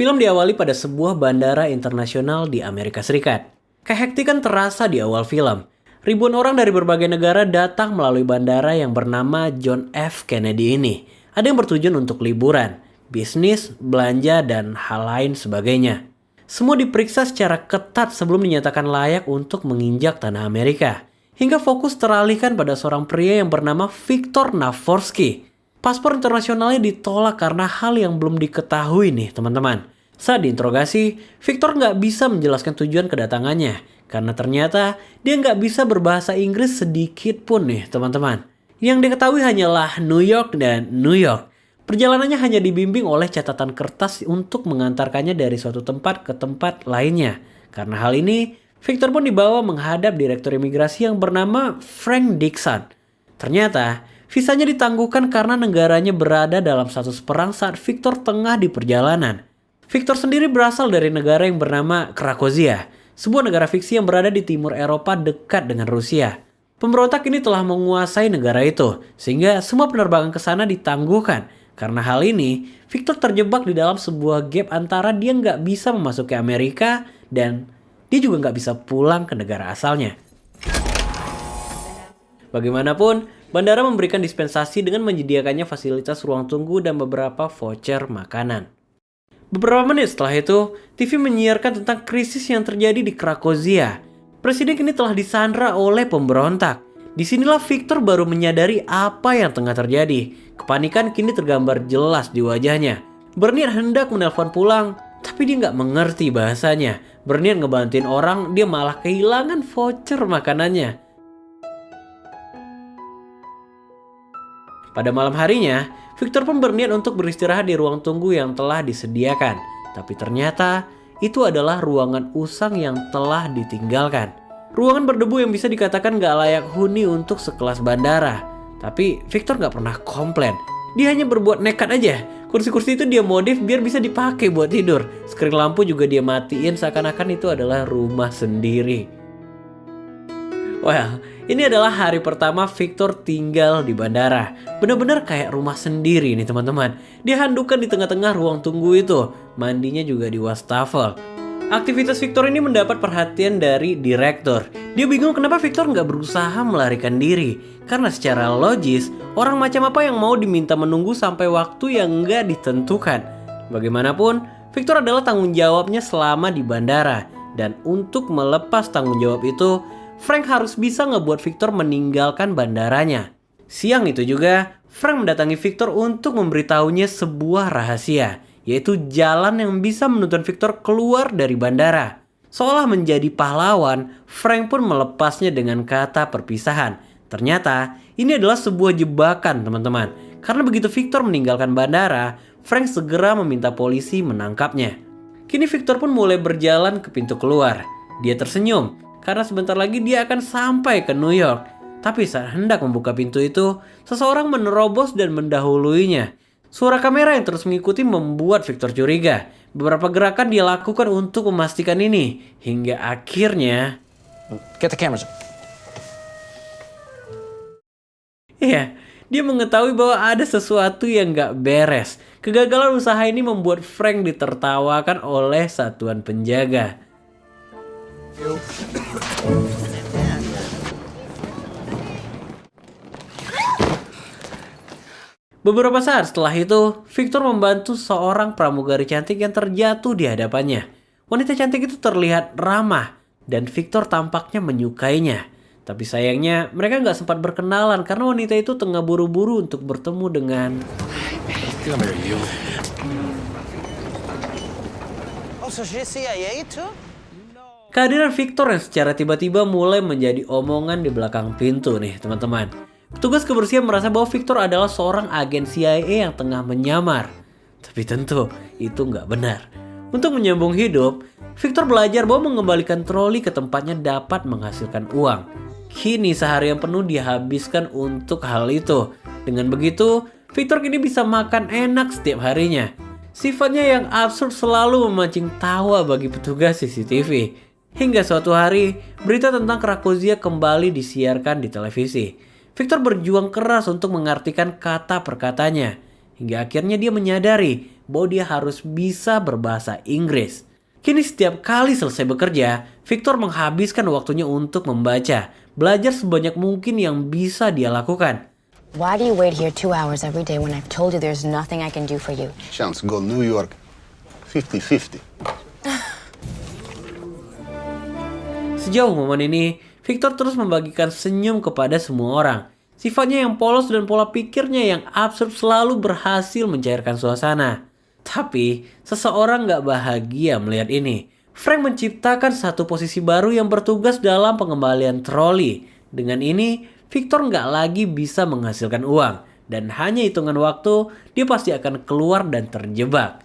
Film diawali pada sebuah bandara internasional di Amerika Serikat. Kehektikan terasa di awal film. Ribuan orang dari berbagai negara datang melalui bandara yang bernama John F. Kennedy ini. Ada yang bertujuan untuk liburan, bisnis, belanja, dan hal lain sebagainya. Semua diperiksa secara ketat sebelum dinyatakan layak untuk menginjak tanah Amerika. Hingga fokus teralihkan pada seorang pria yang bernama Viktor Navorski. Paspor internasionalnya ditolak karena hal yang belum diketahui nih teman-teman. Saat diinterogasi, Viktor nggak bisa menjelaskan tujuan kedatangannya. Karena ternyata dia nggak bisa berbahasa Inggris sedikit pun nih teman-teman. Yang diketahui hanyalah New York dan New York. Perjalanannya hanya dibimbing oleh catatan kertas untuk mengantarkannya dari suatu tempat ke tempat lainnya. Karena hal ini, Viktor pun dibawa menghadap direktur imigrasi yang bernama Frank Dixon. Ternyata, visanya ditangguhkan karena negaranya berada dalam status perang saat Viktor tengah di perjalanan. Viktor sendiri berasal dari negara yang bernama Krakozia, sebuah negara fiksi yang berada di timur Eropa dekat dengan Rusia. Pemberontak ini telah menguasai negara itu, sehingga semua penerbangan ke sana ditangguhkan. Karena hal ini, Viktor terjebak di dalam sebuah gap antara dia nggak bisa memasuki Amerika dan dia juga nggak bisa pulang ke negara asalnya. Bagaimanapun, bandara memberikan dispensasi dengan menyediakannya fasilitas ruang tunggu dan beberapa voucher makanan. Beberapa menit setelah itu, TV menyiarkan tentang krisis yang terjadi di Krakozia. Presiden kini telah disandra oleh pemberontak. Disinilah Viktor baru menyadari apa yang tengah terjadi. Kepanikan kini tergambar jelas di wajahnya. Berniat hendak menelpon pulang, tapi dia nggak mengerti bahasanya. Berniat ngebantuin orang, dia malah kehilangan voucher makanannya. Pada malam harinya, Viktor pun berniat untuk beristirahat di ruang tunggu yang telah disediakan. Tapi ternyata itu adalah ruangan usang yang telah ditinggalkan. Ruangan berdebu yang bisa dikatakan gak layak huni untuk sekelas bandara. Tapi Viktor gak pernah komplain. Dia hanya berbuat nekat aja. Kursi-kursi itu dia modif biar bisa dipakai buat tidur. Skrin lampu juga dia matiin seakan-akan itu adalah rumah sendiri. Well, ini adalah hari pertama Viktor tinggal di bandara. Benar-benar kayak rumah sendiri nih teman-teman. Dia handukan di tengah-tengah ruang tunggu itu. Mandinya juga di wastafel. Aktivitas Viktor ini mendapat perhatian dari direktur. Dia bingung kenapa Viktor nggak berusaha melarikan diri. Karena secara logis, orang macam apa yang mau diminta menunggu sampai waktu yang nggak ditentukan. Bagaimanapun, Viktor adalah tanggung jawabnya selama di bandara. Dan untuk melepas tanggung jawab itu, Frank harus bisa ngebuat Viktor meninggalkan bandaranya. Siang itu juga, Frank mendatangi Viktor untuk memberitahunya sebuah rahasia, yaitu jalan yang bisa menuntun Viktor keluar dari bandara. Seolah menjadi pahlawan, Frank pun melepasnya dengan kata perpisahan. Ternyata, ini adalah sebuah jebakan teman-teman. Karena begitu Viktor meninggalkan bandara, Frank segera meminta polisi menangkapnya. Kini Viktor pun mulai berjalan ke pintu keluar. Dia tersenyum. Karena sebentar lagi dia akan sampai ke New York. Tapi saat hendak membuka pintu itu, seseorang menerobos dan mendahuluinya. Suara kamera yang terus mengikuti membuat Viktor curiga. Beberapa gerakan dia lakukan untuk memastikan ini. Hingga akhirnya... Get the cameras. Iya, dia mengetahui bahwa ada sesuatu yang gak beres. Kegagalan usaha ini membuat Frank ditertawakan oleh satuan penjaga. Beberapa saat setelah itu, Viktor membantu seorang pramugari cantik yang terjatuh di hadapannya. Wanita cantik itu terlihat ramah dan Viktor tampaknya menyukainya. Tapi sayangnya mereka nggak sempat berkenalan karena wanita itu tengah buru-buru untuk bertemu dengan... Kehadiran Viktor yang secara tiba-tiba mulai menjadi omongan di belakang pintu nih teman-teman. Petugas kebersihan merasa bahwa Viktor adalah seorang agen CIA yang tengah menyamar. Tapi tentu itu nggak benar. Untuk menyambung hidup, Viktor belajar bahwa mengembalikan troli ke tempatnya dapat menghasilkan uang. Kini seharian penuh dihabiskan untuk hal itu. Dengan begitu, Viktor kini bisa makan enak setiap harinya. Sifatnya yang absurd selalu memancing tawa bagi petugas CCTV. Hingga suatu hari, berita tentang Krakozia kembali disiarkan di televisi. Viktor berjuang keras untuk mengartikan kata per katanya. Hingga akhirnya dia menyadari bahwa dia harus bisa berbahasa Inggris. Kini setiap kali selesai bekerja, Victor menghabiskan waktunya untuk membaca, belajar sebanyak mungkin yang bisa dia lakukan. Why do you wait here 2 hours every day when I've told you there's nothing I can do for you? Chance go New York 50-50. Sejauh momen ini, Victor terus membagikan senyum kepada semua orang. Sifatnya yang polos dan pola pikirnya yang absurd selalu berhasil mencairkan suasana. Tapi, seseorang gak bahagia melihat ini. Frank menciptakan satu posisi baru yang bertugas dalam pengembalian troli. Dengan ini, Victor gak lagi bisa menghasilkan uang. Dan hanya hitungan waktu, dia pasti akan keluar dan terjebak.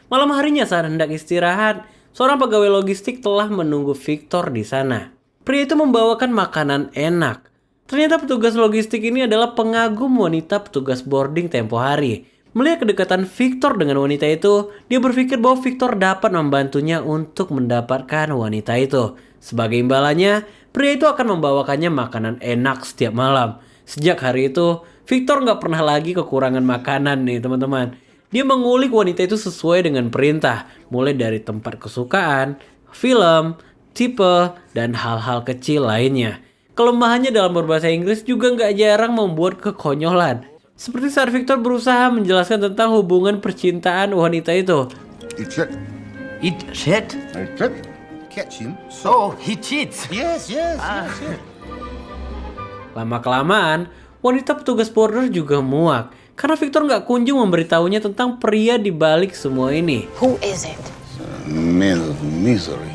Malam harinya saat hendak istirahat, seorang pegawai logistik telah menunggu Victor di sana. Pria itu membawakan makanan enak. Ternyata petugas logistik ini adalah pengagum wanita petugas boarding tempo hari. Melihat kedekatan Victor dengan wanita itu, dia berpikir bahwa Victor dapat membantunya untuk mendapatkan wanita itu. Sebagai imbalannya, pria itu akan membawakannya makanan enak setiap malam. Sejak hari itu, Victor nggak pernah lagi kekurangan makanan nih teman-teman. Dia mengulik wanita itu sesuai dengan perintah, mulai dari tempat kesukaan, film, tipe, dan hal-hal kecil lainnya. Kelemahannya dalam berbahasa Inggris juga nggak jarang membuat kekonyolan. Seperti saat Victor berusaha menjelaskan tentang hubungan percintaan wanita itu. Eat shit. Eat shit? Eat shit. Catch him. So he cheats. Yes. Lama-kelamaan, wanita petugas border juga muak. Karena Victor nggak kunjung memberitahunya tentang pria di balik semua ini. Who is it? Man of misery.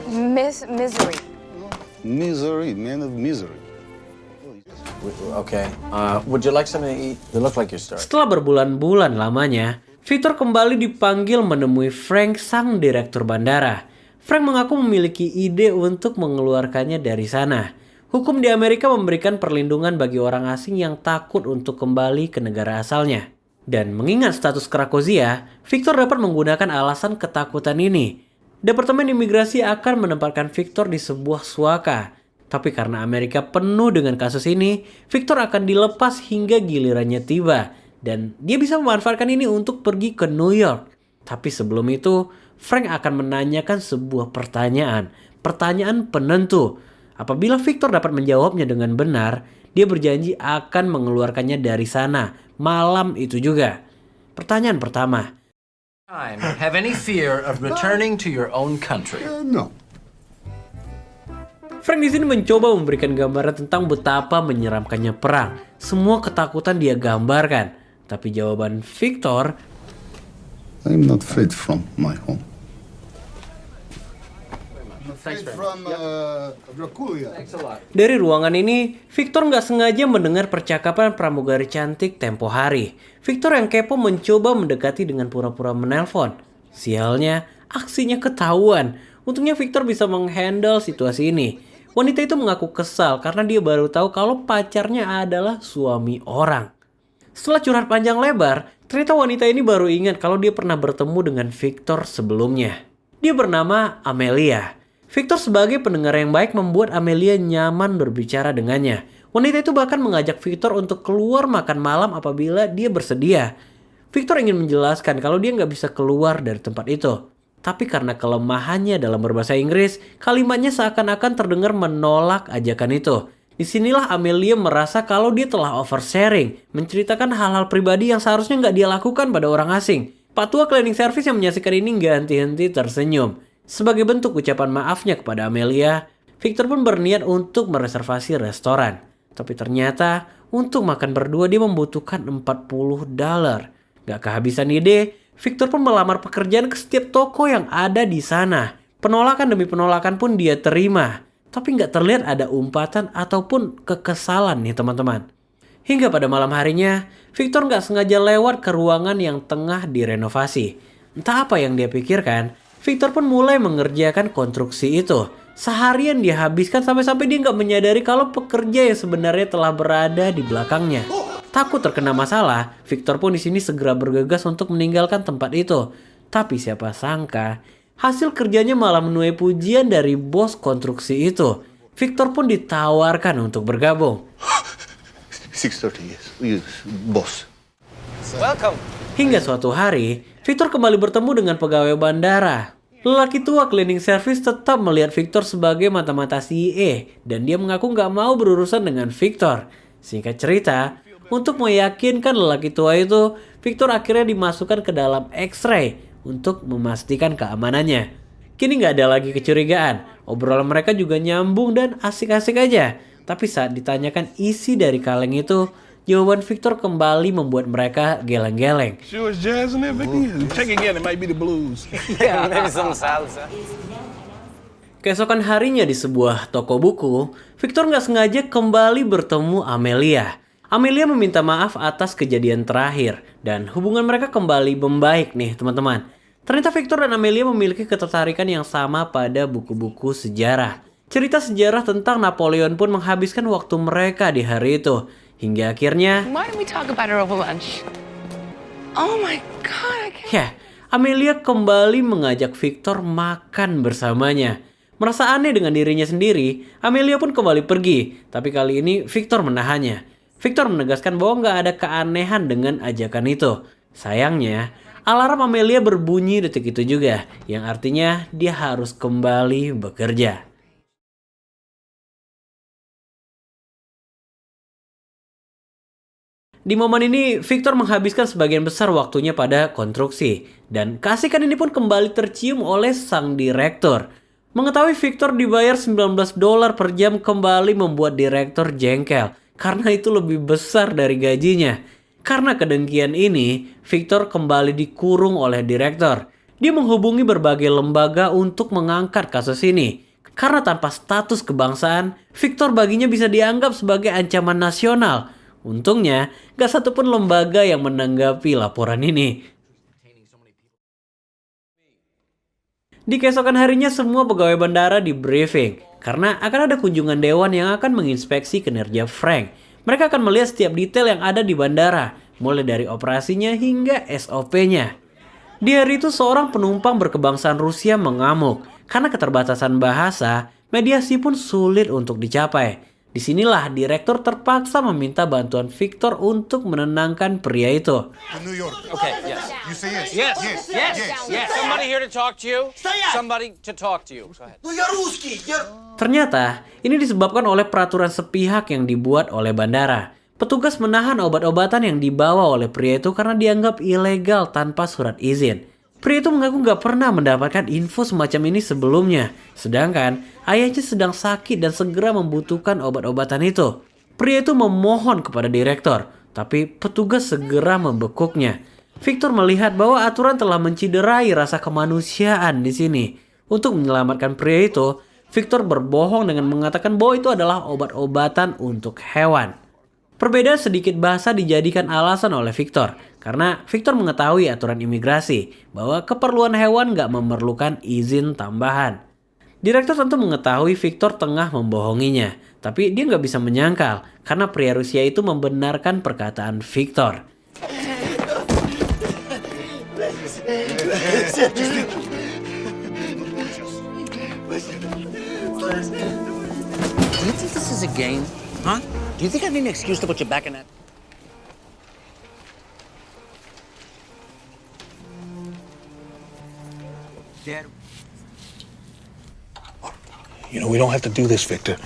Miss Misery. Misery, man of misery. Okay. Would you like something to eat? You look like you're starving. Setelah berbulan-bulan lamanya, Victor kembali dipanggil menemui Frank, sang direktur bandara. Frank mengaku memiliki ide untuk mengeluarkannya dari sana. Hukum di Amerika memberikan perlindungan bagi orang asing yang takut untuk kembali ke negara asalnya. Dan mengingat status Krakozia, Victor dapat menggunakan alasan ketakutan ini. Departemen Imigrasi akan menempatkan Victor di sebuah suaka. Tapi karena Amerika penuh dengan kasus ini, Victor akan dilepas hingga gilirannya tiba. Dan dia bisa memanfaatkan ini untuk pergi ke New York. Tapi sebelum itu, Frank akan menanyakan sebuah pertanyaan. Pertanyaan penentu. Apabila Victor dapat menjawabnya dengan benar, dia berjanji akan mengeluarkannya dari sana malam itu juga. Pertanyaan pertama. Have any fear of returning to your own country? No. Frank di sini mencoba memberikan gambaran tentang betapa menyeramkannya perang. Semua ketakutan dia gambarkan. Tapi jawaban Victor, I'm not afraid from my home. dari ruangan ini, Victor nggak sengaja mendengar percakapan pramugari cantik tempo hari. Victor yang kepo mencoba mendekati dengan pura-pura menelpon. Sialnya, aksinya ketahuan. Untungnya Victor bisa menghandle situasi ini. Wanita itu mengaku kesal karena dia baru tahu kalau pacarnya adalah suami orang. Setelah curhat panjang lebar, ternyata wanita ini baru ingat kalau dia pernah bertemu dengan Victor sebelumnya. Dia bernama Amelia. Victor sebagai pendengar yang baik membuat Amelia nyaman berbicara dengannya. Wanita itu bahkan mengajak Victor untuk keluar makan malam apabila dia bersedia. Victor ingin menjelaskan kalau dia nggak bisa keluar dari tempat itu. Tapi karena kelemahannya dalam berbahasa Inggris, kalimatnya seakan-akan terdengar menolak ajakan itu. Disinilah Amelia merasa kalau dia telah oversharing, menceritakan hal-hal pribadi yang seharusnya nggak dia lakukan pada orang asing. Pak Tua cleaning service yang menyaksikan ini nggak henti-henti tersenyum. Sebagai bentuk ucapan maafnya kepada Amelia, Victor pun berniat untuk mereservasi restoran. Tapi ternyata untuk makan berdua dia membutuhkan $40. Gak kehabisan ide, Victor pun melamar pekerjaan ke setiap toko yang ada di sana. Penolakan demi penolakan pun dia terima. Tapi gak terlihat ada umpatan ataupun kekesalan nih teman-teman. Hingga pada malam harinya, Victor gak sengaja lewat ke ruangan yang tengah direnovasi. Entah apa yang dia pikirkan, Victor pun mulai mengerjakan konstruksi itu. Seharian dia habiskan sampai-sampai dia nggak menyadari kalau pekerja yang sebenarnya telah berada di belakangnya. Takut terkena masalah, Victor pun di sini segera bergegas untuk meninggalkan tempat itu. Tapi siapa sangka, hasil kerjanya malah menuai pujian dari bos konstruksi itu. Victor pun ditawarkan untuk bergabung. 6:30, yes. Boss. Welcome. Hingga suatu hari, Victor kembali bertemu dengan pegawai bandara. Lelaki tua cleaning service tetap melihat Victor sebagai mata-mata CIA dan dia mengaku nggak mau berurusan dengan Victor. Singkat cerita, untuk meyakinkan lelaki tua itu, Victor akhirnya dimasukkan ke dalam X-ray untuk memastikan keamanannya. Kini nggak ada lagi kecurigaan, obrolan mereka juga nyambung dan asik-asik aja. Tapi saat ditanyakan isi dari kaleng itu, jawaban Victor kembali membuat mereka geleng-geleng. Sure it's jazz in there, Vicky? Check again, it might be the blues. Yeah, maybe some salsa. Keesokan harinya di sebuah toko buku, Victor nggak sengaja kembali bertemu Amelia. Amelia meminta maaf atas kejadian terakhir dan hubungan mereka kembali membaik nih teman-teman. Ternyata Victor dan Amelia memiliki ketertarikan yang sama pada buku-buku sejarah. Cerita sejarah tentang Napoleon pun menghabiskan waktu mereka di hari itu. Hingga akhirnya, Why don't we talk about it over lunch? Oh my God, I can't. ya, Amelia kembali mengajak Victor makan bersamanya. Merasa aneh dengan dirinya sendiri, Amelia pun kembali pergi. Tapi kali ini Victor menahannya. Victor menegaskan bahwa nggak ada keanehan dengan ajakan itu. Sayangnya, alarm Amelia berbunyi detik itu juga, yang artinya dia harus kembali bekerja. Di momen ini, Victor menghabiskan sebagian besar waktunya pada konstruksi. Dan keasikan ini pun kembali tercium oleh sang direktur. Mengetahui Victor dibayar $19 per jam kembali membuat direktur jengkel. Karena itu lebih besar dari gajinya. Karena kedengkian ini, Victor kembali dikurung oleh direktur. Dia menghubungi berbagai lembaga untuk mengangkat kasus ini. Karena tanpa status kebangsaan, Victor baginya bisa dianggap sebagai ancaman nasional. Untungnya, gak satupun lembaga yang menanggapi laporan ini. Di keesokan harinya semua pegawai bandara di briefing. Karena akan ada kunjungan dewan yang akan menginspeksi kinerja Frank. Mereka akan melihat setiap detail yang ada di bandara. Mulai dari operasinya hingga SOP-nya. Di hari itu seorang penumpang berkebangsaan Rusia mengamuk. Karena keterbatasan bahasa, mediasi pun sulit untuk dicapai. Disinilah direktur terpaksa meminta bantuan Victor untuk menenangkan pria itu. New York. Okay, yes. You say yes. Yes, Yes. yes, Yes. yes. Somebody here to talk to you? Somebody to talk to you. Go ahead. Ternyata, ini disebabkan oleh peraturan sepihak yang dibuat oleh bandara. Petugas menahan obat-obatan yang dibawa oleh pria itu karena dianggap ilegal tanpa surat izin. Pria itu mengaku gak pernah mendapatkan info semacam ini sebelumnya. Sedangkan ayahnya sedang sakit dan segera membutuhkan obat-obatan itu. Pria itu memohon kepada direktur, tapi petugas segera membekuknya. Victor melihat bahwa aturan telah menciderai rasa kemanusiaan di sini. Untuk menyelamatkan pria itu, Victor berbohong dengan mengatakan bahwa itu adalah obat-obatan untuk hewan. Perbedaan sedikit bahasa dijadikan alasan oleh Victor, karena Victor mengetahui aturan imigrasi bahwa keperluan hewan gak memerlukan izin tambahan. Direktur tentu mengetahui Victor tengah membohonginya, tapi dia gak bisa menyangkal karena pria Rusia itu membenarkan perkataan Victor. Do you think this is a game? Huh? Do you think I need an excuse to put you back in that? Dad. You know, we don't have to do this, Victor.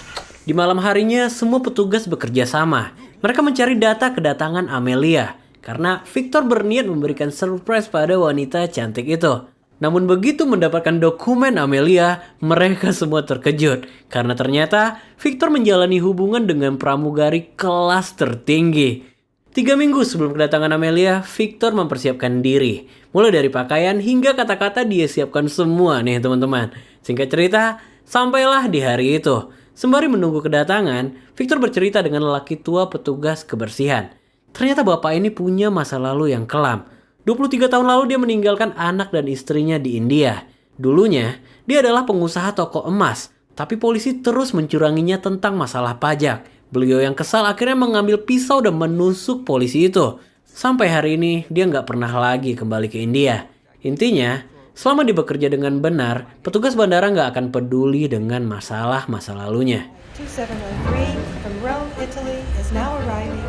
Di malam harinya, semua petugas bekerja sama. Mereka mencari data kedatangan Amelia, karena Victor berniat memberikan surprise pada wanita cantik itu. Namun begitu mendapatkan dokumen Amelia, mereka semua terkejut. Karena ternyata Victor menjalani hubungan dengan pramugari kelas tertinggi. 3 minggu sebelum kedatangan Amelia, Victor mempersiapkan diri. Mulai dari pakaian hingga kata-kata dia siapkan semua nih teman-teman. Singkat cerita, sampailah di hari itu. Sembari menunggu kedatangan, Victor bercerita dengan lelaki tua petugas kebersihan. Ternyata bapak ini punya masa lalu yang kelam. 23 tahun lalu dia meninggalkan anak dan istrinya di India. Dulunya, dia adalah pengusaha toko emas. Tapi polisi terus mencuranginya tentang masalah pajak. Beliau yang kesal akhirnya mengambil pisau dan menusuk polisi itu. Sampai hari ini, dia nggak pernah lagi kembali ke India. Intinya, selama dia bekerja dengan benar, petugas bandara nggak akan peduli dengan masalah masa lalunya. 2703 from Rome, Italy is now arriving.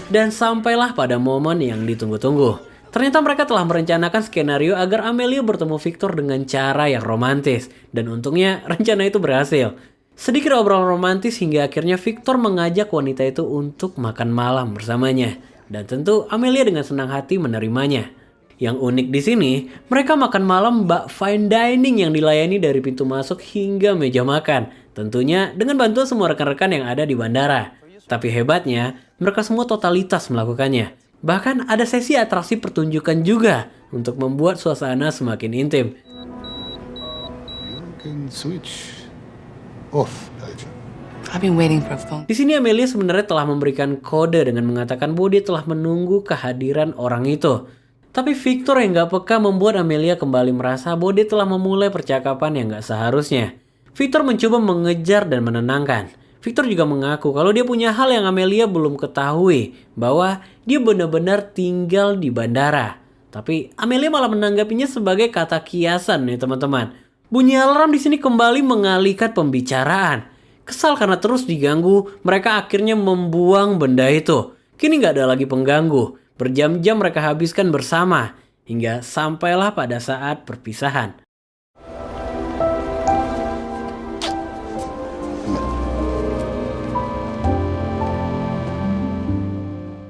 Dan sampailah pada momen yang ditunggu-tunggu. Ternyata mereka telah merencanakan skenario agar Amelia bertemu Victor dengan cara yang romantis. Dan untungnya rencana itu berhasil. Sedikit obrolan romantis hingga akhirnya Victor mengajak wanita itu untuk makan malam bersamanya. Dan tentu Amelia dengan senang hati menerimanya. Yang unik di sini, mereka makan malam bak fine dining yang dilayani dari pintu masuk hingga meja makan. Tentunya dengan bantuan semua rekan-rekan yang ada di bandara. Tapi hebatnya, mereka semua totalitas melakukannya. Bahkan ada sesi atraksi pertunjukan juga untuk membuat suasana semakin intim. You can switch off, Elijah. I've been waiting for a phone. Di sini Amelia sebenarnya telah memberikan kode dengan mengatakan bahwa dia telah menunggu kehadiran orang itu. Tapi Victor yang gak peka membuat Amelia kembali merasa bahwa dia telah memulai percakapan yang gak seharusnya. Victor mencoba mengejar dan menenangkan. Victor juga mengaku kalau dia punya hal yang Amelia belum ketahui, bahwa dia benar-benar tinggal di bandara. Tapi Amelia malah menanggapinya sebagai kata kiasan nih teman-teman. Bunyi alarm di sini kembali mengalihkan pembicaraan. Kesal karena terus diganggu, mereka akhirnya membuang benda itu. Kini gak ada lagi pengganggu. Berjam-jam mereka habiskan bersama, hingga sampailah pada saat perpisahan.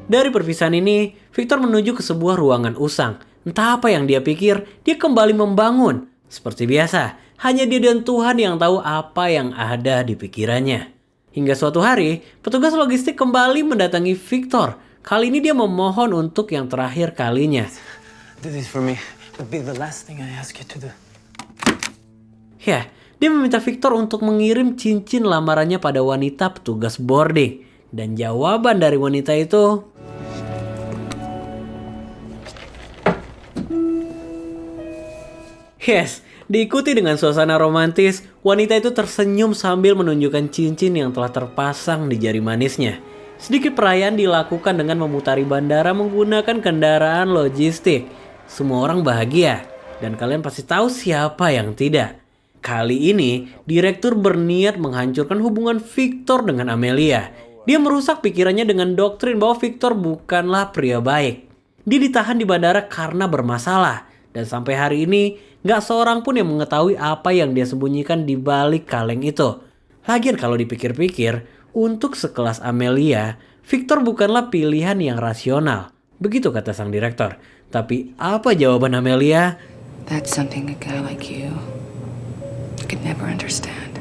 Dari perpisahan ini, Victor menuju ke sebuah ruangan usang. Entah apa yang dia pikir, dia kembali membangun. Seperti biasa, hanya dia dan Tuhan yang tahu apa yang ada di pikirannya. Hingga suatu hari, petugas logistik kembali mendatangi Victor. Kali ini dia memohon untuk yang terakhir kalinya. Do this for me. It'll be the last thing I ask you to do. Ya, dia meminta Victor untuk mengirim cincin lamarannya pada wanita petugas boarding. Dan jawaban dari wanita itu... Yes, diikuti dengan suasana romantis, wanita itu tersenyum sambil menunjukkan cincin yang telah terpasang di jari manisnya. Sedikit perayaan dilakukan dengan memutari bandara menggunakan kendaraan logistik. Semua orang bahagia, dan kalian pasti tahu siapa yang tidak. Kali ini, direktur berniat menghancurkan hubungan Victor dengan Amelia. Dia merusak pikirannya dengan doktrin bahwa Victor bukanlah pria baik. Dia ditahan di bandara karena bermasalah. Dan sampai hari ini, gak seorang pun yang mengetahui apa yang dia sembunyikan di balik kaleng itu. Lagian kalau dipikir-pikir, untuk sekelas Amelia, Victor bukanlah pilihan yang rasional. Begitu kata sang direktur. Tapi apa jawaban Amelia? That's something a guy like you could never understand.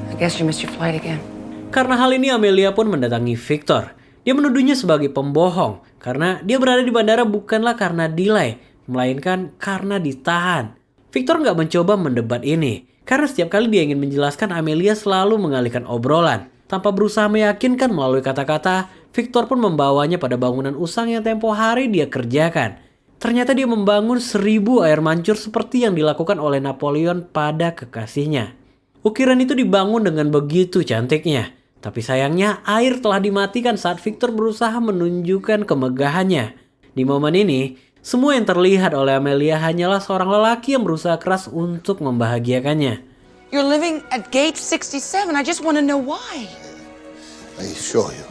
I guess you missed your flight again. Karena hal ini Amelia pun mendatangi Victor. Dia menuduhnya sebagai pembohong karena dia berada di bandara bukanlah karena delay, melainkan karena ditahan. Victor nggak mencoba mendebat ini karena setiap kali dia ingin menjelaskan, Amelia selalu mengalihkan obrolan. Tanpa berusaha meyakinkan melalui kata-kata, Victor pun membawanya pada bangunan usang yang tempo hari dia kerjakan. Ternyata dia membangun 1000 air mancur seperti yang dilakukan oleh Napoleon pada kekasihnya. Ukiran itu dibangun dengan begitu cantiknya. Tapi sayangnya air telah dimatikan saat Victor berusaha menunjukkan kemegahannya. Di momen ini, semua yang terlihat oleh Amelia hanyalah seorang lelaki yang berusaha keras untuk membahagiakannya. You're living at gate 67. I just want to know why. I show you.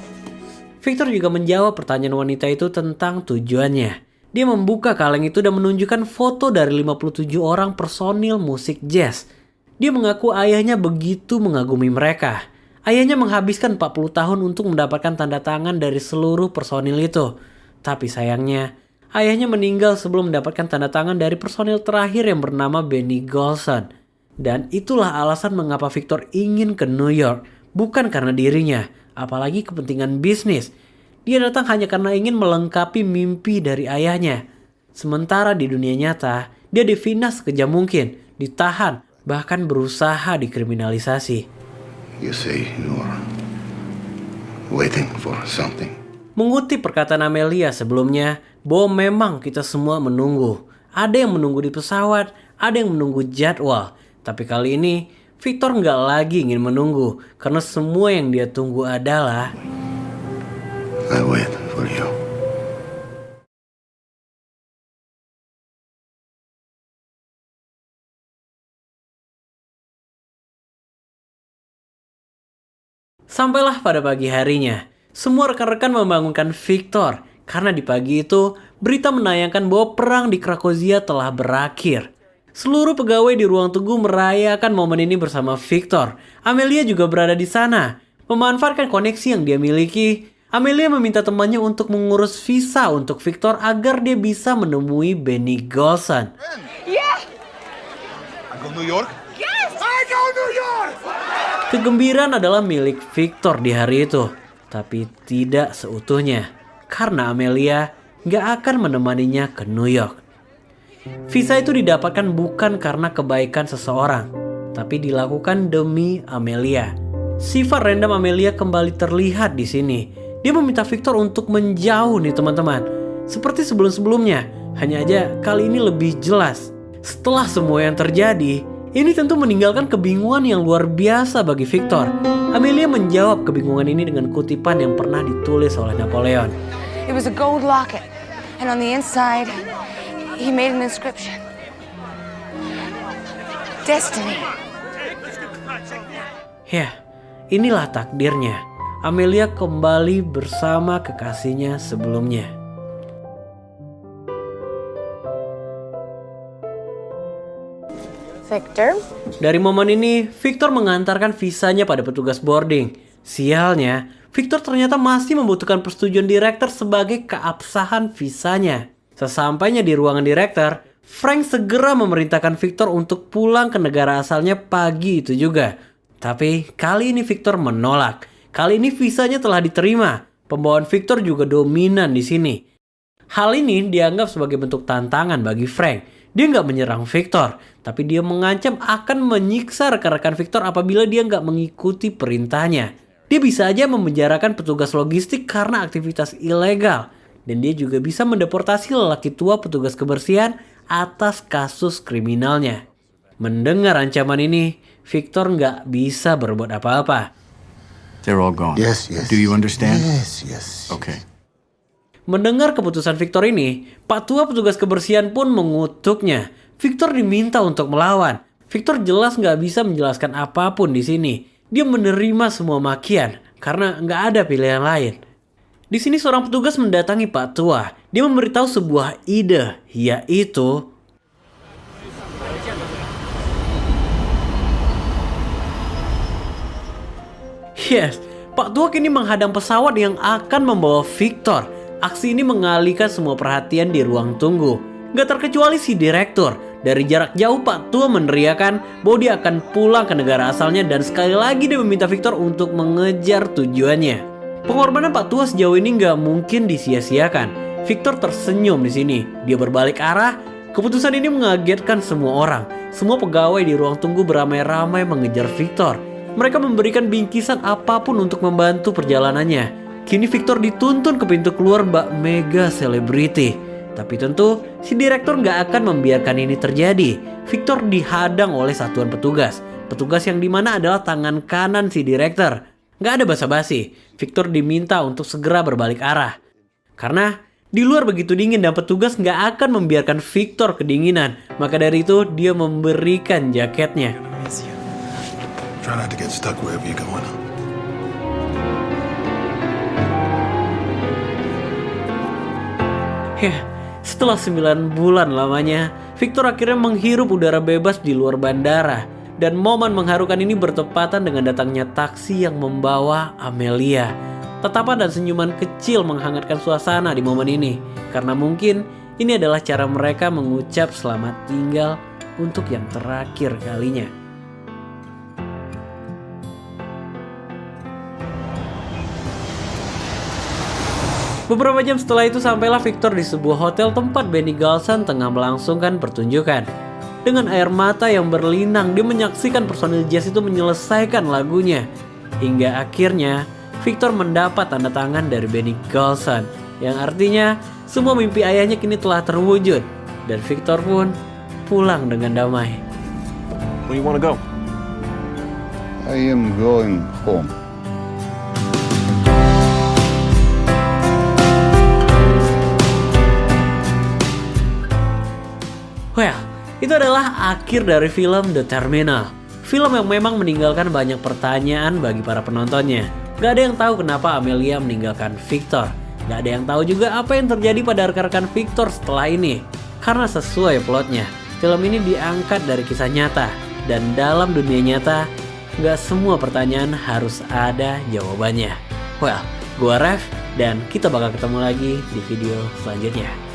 Victor juga menjawab pertanyaan wanita itu tentang tujuannya. Dia membuka kaleng itu dan menunjukkan foto dari 57 orang personil musik jazz. Dia mengaku ayahnya begitu mengagumi mereka. Ayahnya menghabiskan 40 tahun untuk mendapatkan tanda tangan dari seluruh personil itu. Tapi sayangnya, ayahnya meninggal sebelum mendapatkan tanda tangan dari personil terakhir yang bernama Benny Golson. Dan itulah alasan mengapa Victor ingin ke New York. Bukan karena dirinya, apalagi kepentingan bisnis. Dia datang hanya karena ingin melengkapi mimpi dari ayahnya. Sementara di dunia nyata, dia difinas sekejam mungkin, ditahan, bahkan berusaha dikriminalisasi. You say you're waiting for something. Mengutip perkataan Amelia sebelumnya, bahwa memang kita semua menunggu. Ada yang menunggu di pesawat, ada yang menunggu jadwal. Tapi kali ini, Victor nggak lagi ingin menunggu. Karena semua yang dia tunggu adalah... I wait for you. Sampailah pada pagi harinya, semua rekan-rekan membangunkan Victor karena di pagi itu berita menayangkan bahwa perang di Krakozia telah berakhir. Seluruh pegawai di ruang tunggu merayakan momen ini bersama Victor. Amelia juga berada di sana. Memanfaatkan koneksi yang dia miliki, Amelia meminta temannya untuk mengurus visa untuk Victor agar dia bisa menemui Benny Golson. Yeah. I go New York? Yes. I go New York! Kegembiraan adalah milik Victor di hari itu, tapi tidak seutuhnya, karena Amelia gak akan menemaninya ke New York. Visa itu didapatkan bukan karena kebaikan seseorang, tapi dilakukan demi Amelia. Sifat random Amelia kembali terlihat di sini. Dia meminta Victor untuk menjauh nih teman-teman. Seperti sebelum-sebelumnya, hanya aja kali ini lebih jelas. Setelah semua yang terjadi, ini tentu meninggalkan kebingungan yang luar biasa bagi Victor. Amelia menjawab kebingungan ini dengan kutipan yang pernah ditulis oleh Napoleon. It was a gold locket, and on the inside, he made an inscription. Destiny. Ya, inilah takdirnya. Amelia kembali bersama kekasihnya sebelumnya. Victor? Dari momen ini, Victor mengantarkan visanya pada petugas boarding. Sialnya, Victor ternyata masih membutuhkan persetujuan direktur sebagai keabsahan visanya. Sesampainya di ruangan direktur, Frank segera memerintahkan Victor untuk pulang ke negara asalnya pagi itu juga. Tapi kali ini Victor menolak. Kali ini visanya telah diterima. Pembawaan Victor juga dominan di sini. Hal ini dianggap sebagai bentuk tantangan bagi Frank. Dia nggak menyerang Victor, tapi dia mengancam akan menyiksa rekan-rekan Victor apabila dia nggak mengikuti perintahnya. Dia bisa aja memenjarakan petugas logistik karena aktivitas ilegal. Dan dia juga bisa mendeportasi lelaki tua petugas kebersihan atas kasus kriminalnya. Mendengar ancaman ini, Victor nggak bisa berbuat apa-apa. They're all gone. Yes, yes. Do you understand? Yes, yes. Okay. Mendengar keputusan Victor ini, Pak Tua petugas kebersihan pun mengutuknya. Victor diminta untuk melawan. Victor jelas nggak bisa menjelaskan apapun di sini. Dia menerima semua makian karena nggak ada pilihan lain. Di sini seorang petugas mendatangi Pak Tua. Dia memberitahu sebuah ide, yaitu yes, Pak Tua kini menghadang pesawat yang akan membawa Victor. Aksi ini mengalihkan semua perhatian di ruang tunggu. Gak terkecuali si direktur. Dari jarak jauh Pak Tua meneriakan bahwa dia akan pulang ke negara asalnya dan sekali lagi dia meminta Victor untuk mengejar tujuannya. Pengorbanan Pak Tua sejauh ini gak mungkin disia-siakan. Victor tersenyum di sini. Dia berbalik arah. Keputusan ini mengagetkan semua orang. Semua pegawai di ruang tunggu beramai-ramai mengejar Victor. Mereka memberikan bingkisan apapun untuk membantu perjalanannya. Kini Victor dituntun ke pintu keluar bak mega selebriti. Tapi tentu si direktur nggak akan membiarkan ini terjadi. Victor dihadang oleh satuan petugas. Petugas yang dimana adalah tangan kanan si direktur. Nggak ada basa-basi. Victor diminta untuk segera berbalik arah. Karena di luar begitu dingin dan petugas nggak akan membiarkan Victor kedinginan. Maka dari itu dia memberikan jaketnya. Try not to get stuck wherever you're going. Ya, setelah 9 bulan lamanya, Victor akhirnya menghirup udara bebas di luar bandara. Dan momen mengharukan ini bertepatan dengan datangnya taksi yang membawa Amelia. Tatapan dan senyuman kecil menghangatkan suasana di momen ini. Karena mungkin ini adalah cara mereka mengucap selamat tinggal untuk yang terakhir kalinya. Beberapa jam setelah itu sampailah Victor di sebuah hotel tempat Benny Golson tengah melangsungkan pertunjukan. Dengan air mata yang berlinang, dia menyaksikan personil jazz itu menyelesaikan lagunya. Hingga akhirnya Victor mendapat tanda tangan dari Benny Golson, yang artinya semua mimpi ayahnya kini telah terwujud. Dan Victor pun pulang dengan damai. Where you want to go? I am going home. Well, itu adalah akhir dari film The Terminal. Film yang memang meninggalkan banyak pertanyaan bagi para penontonnya. Gak ada yang tahu kenapa Amelia meninggalkan Victor. Gak ada yang tahu juga apa yang terjadi pada rekan-rekan Victor setelah ini. Karena sesuai plotnya, film ini diangkat dari kisah nyata. Dan dalam dunia nyata, gak semua pertanyaan harus ada jawabannya. Well, gua Ref, dan kita bakal ketemu lagi di video selanjutnya.